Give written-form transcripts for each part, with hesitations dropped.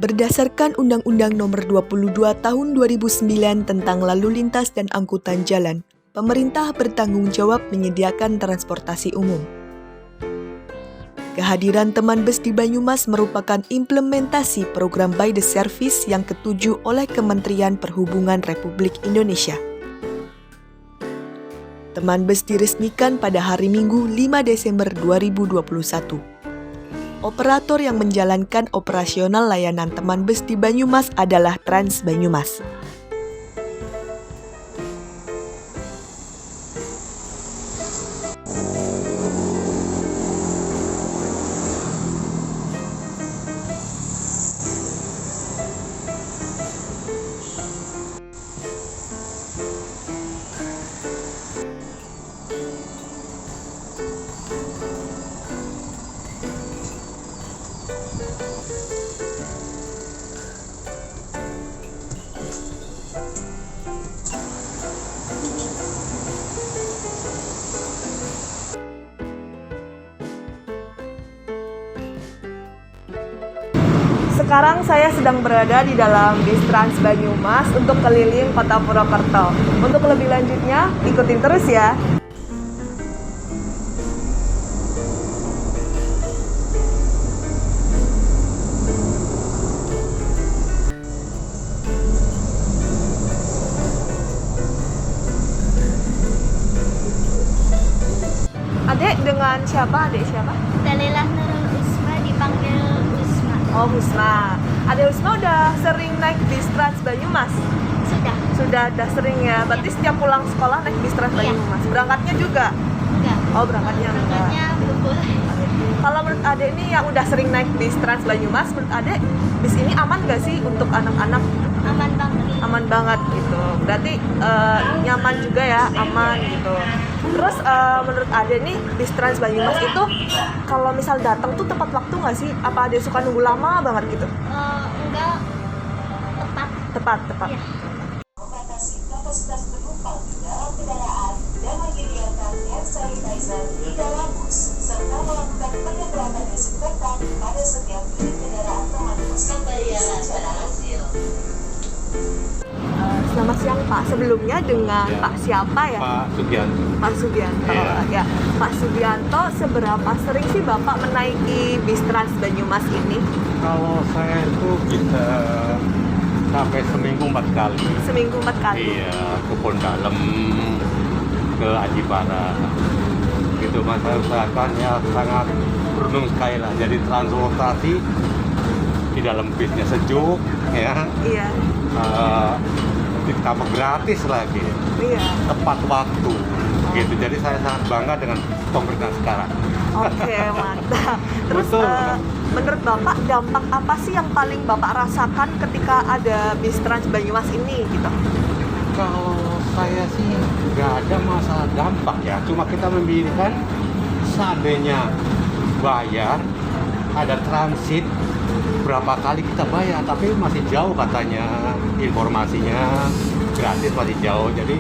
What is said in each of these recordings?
Berdasarkan Undang-Undang Nomor 22 Tahun 2009 tentang Lalu Lintas dan Angkutan Jalan, pemerintah bertanggung jawab menyediakan transportasi umum. Kehadiran teman bus di Banyumas merupakan implementasi program By the Service yang ketujuh oleh Kementerian Perhubungan Republik Indonesia. Teman bus diresmikan pada hari Minggu 5 Desember 2021. Operator yang menjalankan operasional layanan teman bus di Banyumas adalah Trans Banyumas. Sekarang saya sedang berada di dalam bis Trans Banyumas untuk keliling Kota Purwokerto. Untuk lebih lanjutnya, ikutin terus ya. Adek dengan siapa? Adek siapa? Dalilah Nurul Usma, dipanggil Usma. Oh, Husna. Adek Husna udah sering naik bis Trans Banyumas? Sudah Sudah sering ya. Berarti setiap pulang sekolah naik bis Trans Iya. Banyumas. Berangkatnya juga? enggak. Oh, berangkatnya enggak. Berangkatnya belum boleh. Kalau menurut Adek ini yang udah sering naik bis Trans Banyumas, menurut Adek bis ini aman gak sih untuk anak-anak? Aman banget. Aman banget gitu. Berarti nyaman juga ya, aman gitu. Terus menurut Ade nih bis Trans Banyumas itu kalau misal datang tuh tepat waktu nggak sih? Apa Ade suka nunggu lama banget gitu? Enggak tepat. Tepat. Iya. Membatasi kapasitas penumpang di dalam kendaraan dan menyediakan hand sanitizer di dalam bus serta melakukan penyemprotan desinfektan pada setiap unit kendaraan teman bus. Pemberian secara hasil. Selamat siang Pak. Sebelumnya dengan Ya. Pak siapa ya? Pak Sugianto. Pak Sugianto. Iya. Ya. Pak Sugianto, seberapa sering sih Bapak menaiki bis Trans Banyumas ini? Kalau saya itu bisa sampai seminggu 4 kali. Seminggu 4 kali. Iya, ke Pondalem, ke Ajipara. Gitu mas, saya usahakan ya sangat beruntung sekali lah. Jadi transportasi di dalam bisnya sejuk, ya. Iya. Ditambah gratis lagi, Iya. tepat waktu. Gitu. Jadi saya sangat bangga dengan pemerintah sekarang. Oke, mantap. Terus Betul. menurut Bapak dampak apa sih yang paling Bapak rasakan ketika ada bis Trans Banyumas ini gitu? Kalau saya sih nggak ada masalah dampak ya, cuma kita memilihkan seandainya bayar, ada transit, berapa kali kita bayar, tapi masih jauh katanya informasinya, gratis masih jauh. Jadi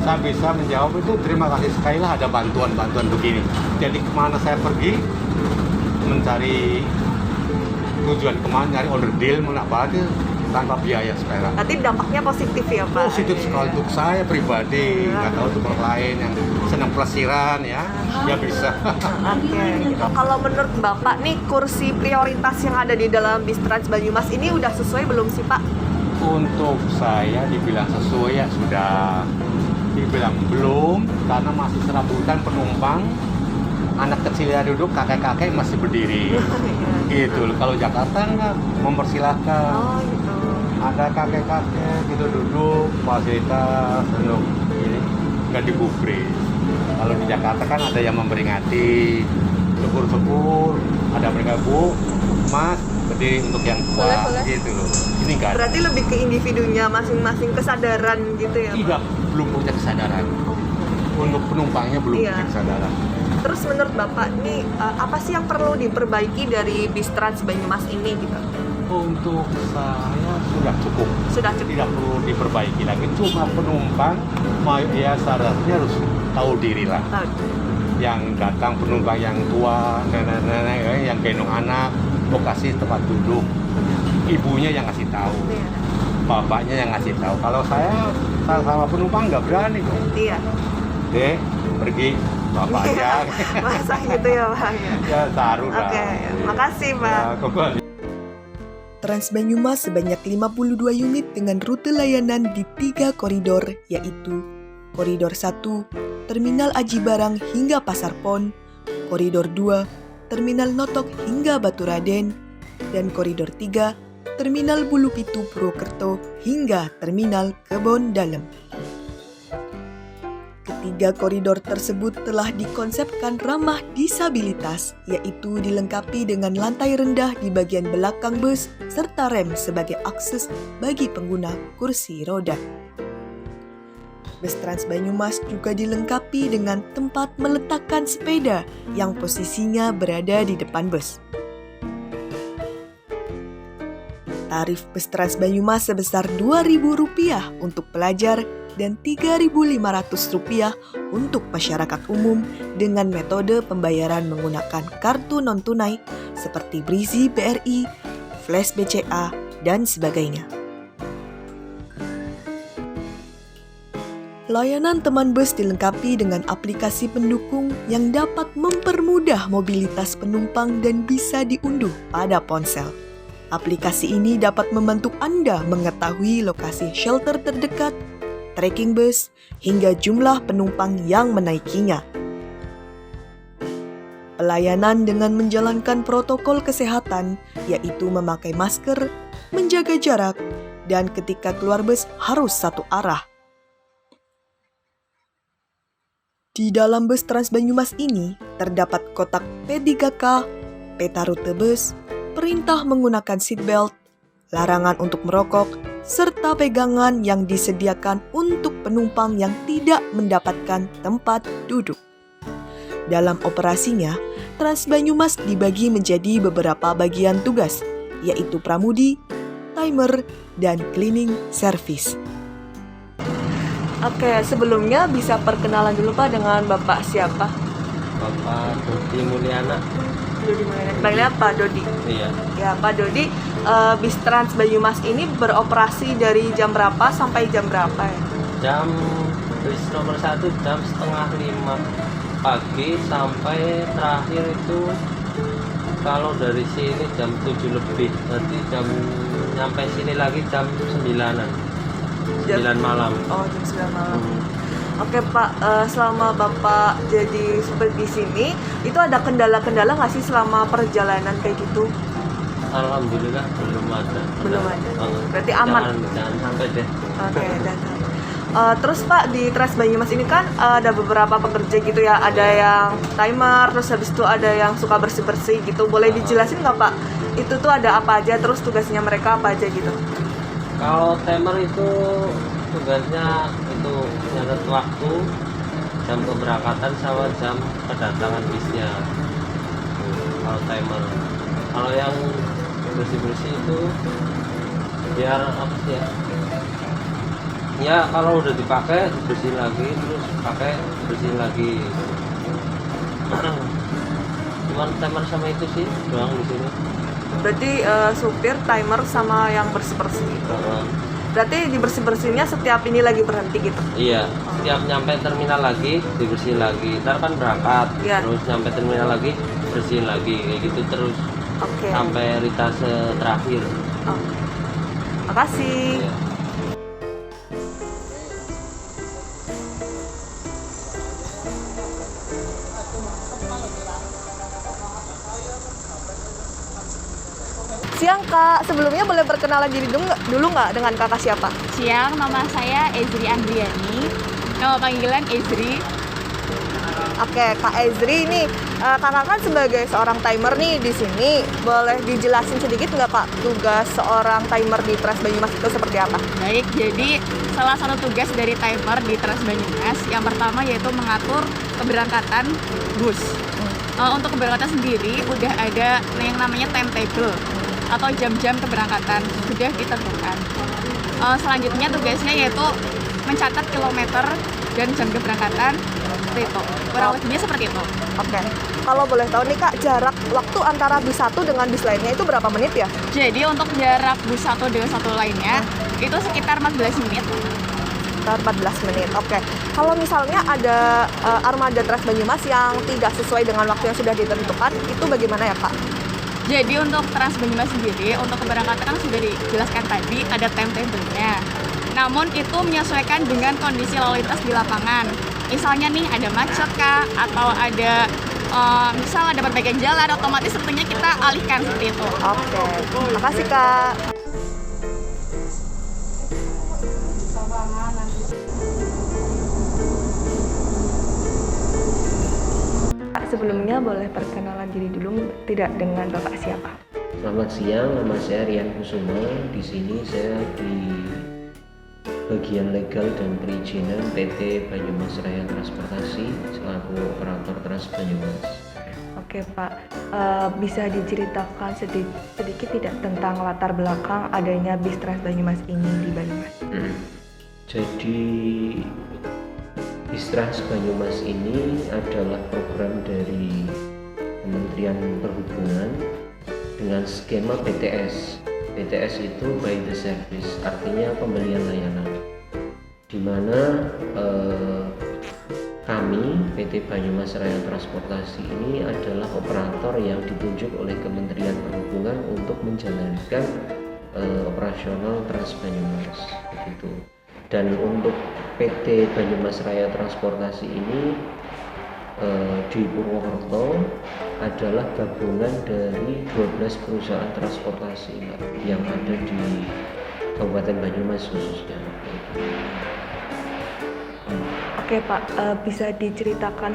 saya bisa menjawab itu terima kasih sekali lah ada bantuan-bantuan begini. Jadi kemana saya pergi mencari tujuan kemana, nyari order deal, mana apa aja tanpa biaya sekarang. Berarti dampaknya positif ya Pak? Positif sekali untuk saya pribadi, nggak tahu untuk orang lain yang senang pelesiran ya bisa. Oke, gitu. Kalau menurut Bapak nih kursi prioritas yang ada di dalam bis Trans Banyumas ini udah sesuai belum sih Pak? Untuk saya dibilang sesuai ya sudah, dibilang belum karena masih serabutan penumpang, anak kecil yang duduk, kakek-kakek masih berdiri. Gitu. Kalau Jakarta nggak mempersilahkan. Oh gitu. Ada kakek-kakek gitu duduk, fasilitas untuk ini nggak digubris. Kalau di Jakarta kan ada yang memperingati, syukur-syukur, ada mereka Bu, Mas, berdiri untuk yang tua, Boleh. gitu loh. Ini nggak ada. Berarti lebih ke individunya masing-masing kesadaran gitu ya Pak? Tidak, belum punya kesadaran. Untuk penumpangnya belum Iya. punya kesadaran. Terus menurut Bapak nih apa sih yang perlu diperbaiki dari bis Trans Banyumas ini gitu? Untuk saya sudah cukup. Sudah cukup. Tidak perlu diperbaiki lagi. Cuma penumpang, ya syaratnya harus tahu diri lah. Tahu. Yang datang penumpang yang tua, nenek-nenek yang gendong anak, lokasi tempat duduk. Ibunya yang ngasih tahu, Iya. bapaknya yang ngasih tahu. Kalau saya sama penumpang nggak berani kok. Iya. Dek, pergi bapaknya. Masa gitu ya Pak ya. Ya taruh lah. Oke, makasih Pak. Ya, kembali. Trans Banyumas sebanyak 52 unit dengan rute layanan di 3 koridor, yaitu Koridor 1, Terminal Aji Barang hingga Pasar Pon, Koridor 2, Terminal Notok hingga Baturaden, dan Koridor 3, Terminal Bulu Pitu Purwokerto hingga Terminal Kebon Dalem. Ketiga koridor tersebut telah dikonsepkan ramah disabilitas, yaitu dilengkapi dengan lantai rendah di bagian belakang bus serta rem sebagai akses bagi pengguna kursi roda. Bus Trans Banyumas juga dilengkapi dengan tempat meletakkan sepeda yang posisinya berada di depan bus. Tarif bus Trans Banyumas sebesar Rp2.000 untuk pelajar dan Rp3.500 untuk masyarakat umum dengan metode pembayaran menggunakan kartu non-tunai seperti Brizi BRI, Flash BCA, dan sebagainya. Layanan teman bus dilengkapi dengan aplikasi pendukung yang dapat mempermudah mobilitas penumpang dan bisa diunduh pada ponsel. Aplikasi ini dapat membantu Anda mengetahui lokasi shelter terdekat, tracking bus, hingga jumlah penumpang yang menaikinya. Pelayanan dengan menjalankan protokol kesehatan, yaitu memakai masker, menjaga jarak, dan ketika keluar bus harus satu arah. Di dalam bus Trans Banyumas ini terdapat kotak P3K, peta rute bus, perintah menggunakan seatbelt, larangan untuk merokok, serta pegangan yang disediakan untuk penumpang yang tidak mendapatkan tempat duduk. Dalam operasinya, Trans Banyumas dibagi menjadi beberapa bagian tugas, yaitu pramudi, timer, dan cleaning service. Oke, sebelumnya bisa perkenalan dulu Pak dengan Bapak siapa? Bapak Dodi Mulyana. Dodi Mulyana. Panggilnya Pak Dodi. Iya, Ya Pak Dodi, bis Trans Banyumas ini beroperasi dari jam berapa sampai jam berapa ya? jam bis nomor 1 jam 4:30 pagi sampai terakhir itu kalau dari sini jam 7 lebih, nanti jam nyampe sini lagi jam 9-an, 9 malam. Oh, jam 9 malam. Oke Pak, selama Bapak jadi supir di sini, itu ada kendala-kendala nggak sih selama perjalanan kayak gitu? Alhamdulillah belum ada. Belum ada. Oh, Berarti aman. Jangan sampai deh. Oke, dan terus Pak di Trans Banyumas ini kan ada beberapa pekerja gitu ya, ada yang timer, terus habis itu ada yang suka bersih-bersih gitu. Boleh dijelasin nggak Pak? Itu tuh ada apa aja, terus tugasnya mereka apa aja gitu? Kalau timer itu tugasnya itu nyatet waktu, jam keberangkatan sama jam kedatangan bisnya. Kalau timer. Kalau yang bersih-bersih itu biar apa sih ya? Ya kalau udah dipakai bersihin lagi, terus pakai bersihin lagi. Cuman timer sama itu sih doang di sini. Berarti supir, timer, sama yang bersih-bersih gitu. Berarti di bersih-bersihnya setiap ini lagi berhenti gitu? Iya, setiap nyampe terminal lagi dibersihin lagi. Ntar kan berangkat, Iya. terus nyampe terminal lagi bersihin lagi, kayak gitu terus Oke. sampai ritase terakhir. Oke. Makasih. Iya. Siang Kak, sebelumnya boleh perkenalan diri dulu nggak dengan kakak siapa? Siang, nama saya Ezri Andriani. Nama panggilan Ezri. Oke, Kak Ezri ini kakak kan sebagai seorang timer nih di sini, boleh dijelasin sedikit nggak Kak tugas seorang timer di Trans Banyumas itu seperti apa? Baik, jadi salah satu tugas dari timer di Trans Banyumas yang pertama yaitu mengatur keberangkatan bus. Untuk keberangkatan sendiri udah ada yang namanya timetable atau jam-jam keberangkatan sudah ditentukan. Selanjutnya tugasnya yaitu mencatat kilometer dan jam keberangkatan, seperti itu. Kurang lebihnya seperti itu. Oke. Kalau boleh tahu nih Kak, jarak waktu antara bis satu dengan bis lainnya itu berapa menit ya? Jadi untuk jarak bus satu dengan satu lainnya itu sekitar 14 menit. Sekitar 14 menit. Oke. Kalau misalnya ada armada Trans Banyumas yang tidak sesuai dengan waktu yang sudah ditentukan, itu bagaimana ya Kak? Jadi untuk Trans Banyumas sendiri, untuk keberangkatan kan sudah dijelaskan tadi ada timetable-nya. Namun itu menyesuaikan dengan kondisi lalu lintas di lapangan. Misalnya nih ada macet kah, atau ada misal ada perbaikan jalan, otomatis tentunya kita alihkan seperti itu. Oke. Makasih Kak. Sebelumnya boleh perkenalan diri dulu tidak dengan Bapak siapa? Selamat siang, nama saya Rian Kusuma. Di sini saya di bagian legal dan perizinan PT Banyumas Raya Transportasi selaku operator Trans Banyumas. Oke Pak, bisa diceritakan sedikit tidak tentang latar belakang adanya bis Trans Banyumas ini di Banyumas? Jadi bis Trans Banyumas ini adalah program dari Kementerian Perhubungan dengan skema BTS. BTS itu by the service, artinya pembelian layanan, di mana kami PT Banyumas Raya Transportasi ini adalah operator yang ditunjuk oleh Kementerian Perhubungan untuk menjalankan operasional Trans Banyumas begitu. Dan untuk PT Banyumas Raya Transportasi ini di Purwokerto adalah gabungan dari 12 perusahaan transportasi yang ada di Kabupaten Banyumas khususnya. Oke Pak, bisa diceritakan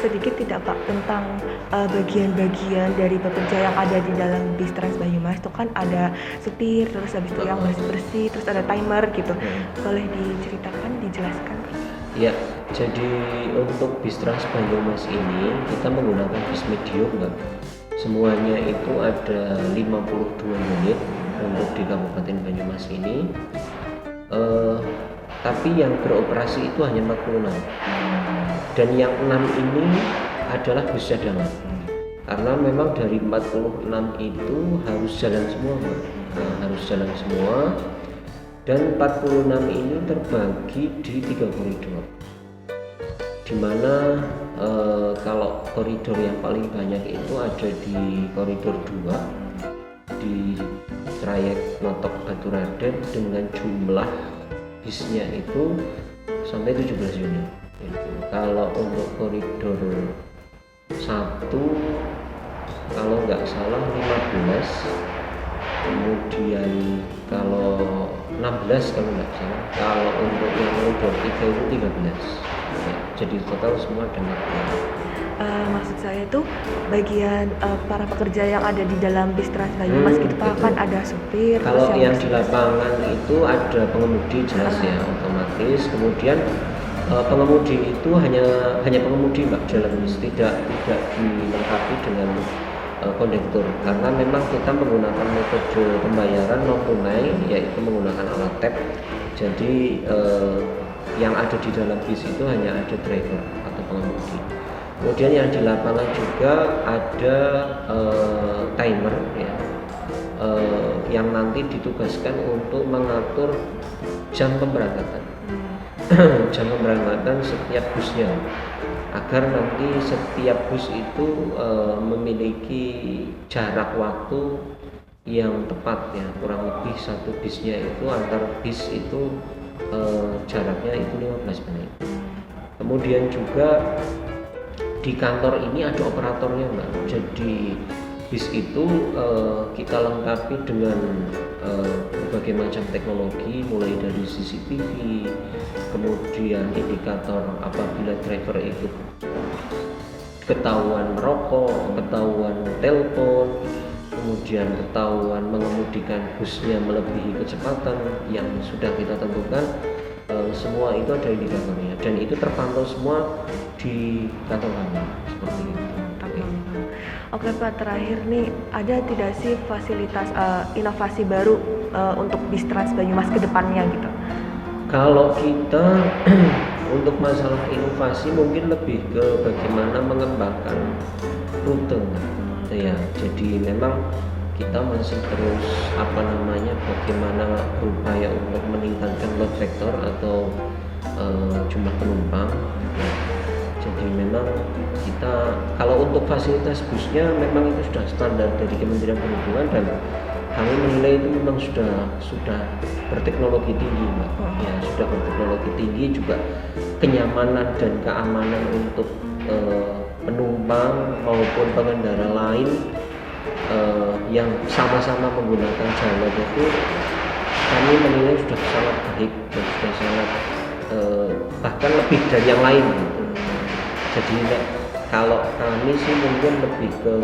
sedikit tidak Pak tentang bagian-bagian dari pekerja yang ada di dalam bis Trans Banyumas? Itu kan ada supir, terus habis itu yang bersih-bersih, terus ada timer gitu. Boleh diceritakan, dijelaskan? Ya, jadi untuk bis Trans Banyumas ini kita menggunakan bis medium Mbak. Semuanya itu ada 52 unit untuk di Kabupaten Banyumas ini. Tapi yang beroperasi itu hanya 46. Dan yang 6 ini adalah bus cadangan. Karena memang dari 46 itu harus jalan semua Mbak. Harus jalan semua. Dan 46 ini terbagi di 3 koridor, dimana kalau koridor yang paling banyak itu ada di koridor 2 di trayek Notok Batu Raden dengan jumlah bisnya itu sampai 17 unit. Kalau untuk koridor 1 kalau nggak salah 15, kemudian kalau 16 kalau nggak salah, kalau untuk yang koridor 3 itu 13 ya, jadi total semua ada 14. Maksud saya itu bagian para pekerja yang ada di dalam bis Trans Banyumas gitu Pak, kan ada supir. Kalau yang di lapangan itu ada pengemudi jelas ya, otomatis. Kemudian pengemudi itu hanya pengemudi Mbak dalam bis, tidak dilengkapi dengan kondektur, karena memang kita menggunakan metode pembayaran non tunai, yaitu menggunakan alat tap. Jadi yang ada di dalam bis itu hanya ada driver atau pengemudi. Kemudian yang di lapangan juga ada timer ya, yang nanti ditugaskan untuk mengatur jam pemberangkatan jam pemberangkatan setiap busnya, agar nanti setiap bus itu memiliki jarak waktu yang tepat ya, kurang lebih satu bisnya itu antar bis itu jaraknya itu 15 menit. Kemudian juga di kantor ini ada operatornya Mbak. Jadi bis itu kita lengkapi dengan berbagai macam teknologi, mulai dari CCTV, kemudian indikator apabila driver itu ketahuan merokok, ketahuan telepon, kemudian ketahuan mengemudikan busnya melebihi kecepatan yang sudah kita tentukan. Semua itu ada indikatornya dan itu terpantau semua di kantor kami seperti itu. Oke Pak, terakhir nih, ada tidak sih fasilitas inovasi baru untuk bis Trans Banyumas ke depannya gitu? Kalau kita Untuk masalah inovasi mungkin lebih ke bagaimana mengembangkan rute ya. Jadi memang kita masih terus bagaimana berupaya untuk meningkatkan load factor atau jumlah penumpang. Jadi memang kita kalau untuk fasilitas busnya memang itu sudah standar dari Kementerian Perhubungan dan kami menilai itu memang sudah berteknologi tinggi, Mbak. Ya, sudah berteknologi tinggi, juga kenyamanan dan keamanan untuk penumpang maupun pengendara lain yang sama-sama menggunakan jalan itu kami menilai sudah sangat baik dan sudah sangat bahkan lebih dari yang lain gitu. Jadi kalau kami sih mungkin lebih ke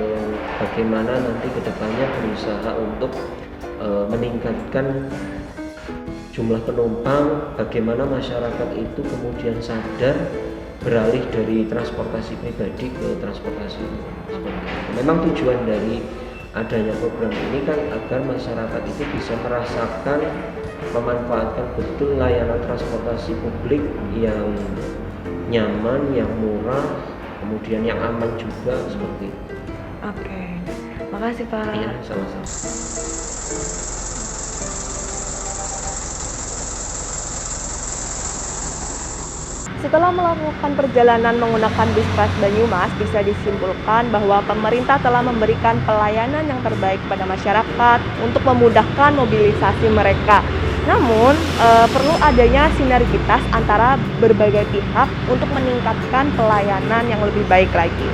bagaimana nanti kedepannya berusaha untuk meningkatkan jumlah penumpang, bagaimana masyarakat itu kemudian sadar beralih dari transportasi pribadi ke transportasi umum. Memang tujuan dari adanya program ini kan agar masyarakat itu bisa merasakan, memanfaatkan betul layanan transportasi publik yang nyaman, yang murah, kemudian yang aman juga seperti itu. Oke, makasih Pak. Iya, sama-sama. Setelah melakukan perjalanan menggunakan bis Trans Banyumas, bisa disimpulkan bahwa pemerintah telah memberikan pelayanan yang terbaik pada masyarakat untuk memudahkan mobilisasi mereka. Namun, perlu adanya sinergitas antara berbagai pihak untuk meningkatkan pelayanan yang lebih baik lagi.